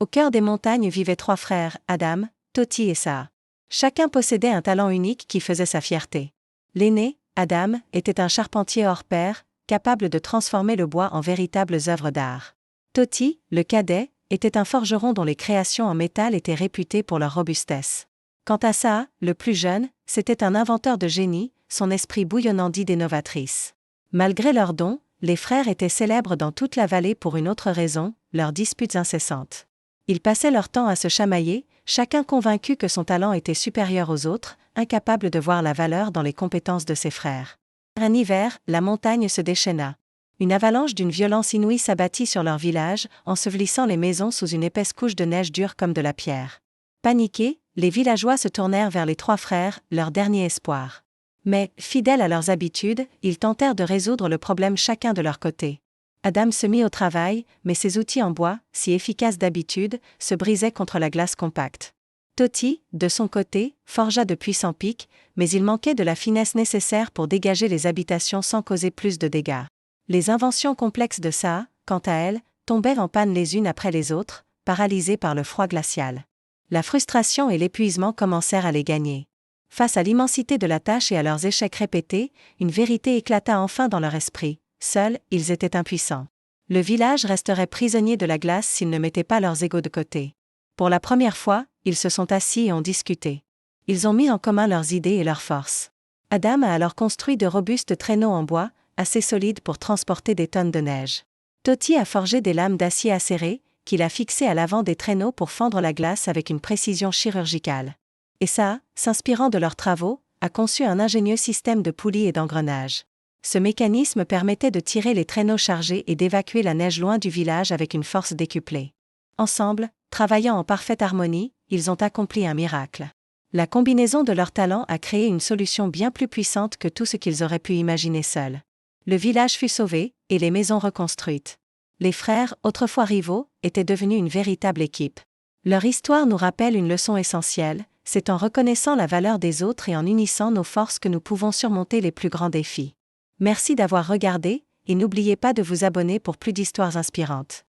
Au cœur des montagnes vivaient 3 frères, Adam, Toti et Saa. Chacun possédait un talent unique qui faisait sa fierté. L'aîné, Adam, était un charpentier hors pair, capable de transformer le bois en véritables œuvres d'art. Toti, le cadet, était un forgeron dont les créations en métal étaient réputées pour leur robustesse. Quant à Saa, le plus jeune, c'était un inventeur de génie, son esprit bouillonnant d'idées novatrices. Malgré leurs dons, les frères étaient célèbres dans toute la vallée pour une autre raison, leurs disputes incessantes. Ils passaient leur temps à se chamailler, chacun convaincu que son talent était supérieur aux autres, incapable de voir la valeur dans les compétences de ses frères. Un hiver, la montagne se déchaîna. Une avalanche d'une violence inouïe s'abattit sur leur village, ensevelissant les maisons sous une épaisse couche de neige dure comme de la pierre. Paniqués, les villageois se tournèrent vers les 3 frères, leur dernier espoir. Mais, fidèles à leurs habitudes, ils tentèrent de résoudre le problème chacun de leur côté. Adam se mit au travail, mais ses outils en bois, si efficaces d'habitude, se brisaient contre la glace compacte. Toti, de son côté, forgea de puissants pics, mais il manquait de la finesse nécessaire pour dégager les habitations sans causer plus de dégâts. Les inventions complexes de Saa, quant à elles, tombaient en panne les unes après les autres, paralysées par le froid glacial. La frustration et l'épuisement commencèrent à les gagner. Face à l'immensité de la tâche et à leurs échecs répétés, une vérité éclata enfin dans leur esprit. Seuls, ils étaient impuissants. Le village resterait prisonnier de la glace s'ils ne mettaient pas leurs égos de côté. Pour la première fois, ils se sont assis et ont discuté. Ils ont mis en commun leurs idées et leurs forces. Adam a alors construit de robustes traîneaux en bois, assez solides pour transporter des tonnes de neige. Toti a forgé des lames d'acier acérées, qu'il a fixées à l'avant des traîneaux pour fendre la glace avec une précision chirurgicale. Et Saa, s'inspirant de leurs travaux, a conçu un ingénieux système de poulies et d'engrenages. Ce mécanisme permettait de tirer les traîneaux chargés et d'évacuer la neige loin du village avec une force décuplée. Ensemble, travaillant en parfaite harmonie, ils ont accompli un miracle. La combinaison de leurs talents a créé une solution bien plus puissante que tout ce qu'ils auraient pu imaginer seuls. Le village fut sauvé, et les maisons reconstruites. Les frères, autrefois rivaux, étaient devenus une véritable équipe. Leur histoire nous rappelle une leçon essentielle, c'est en reconnaissant la valeur des autres et en unissant nos forces que nous pouvons surmonter les plus grands défis. Merci d'avoir regardé, et n'oubliez pas de vous abonner pour plus d'histoires inspirantes.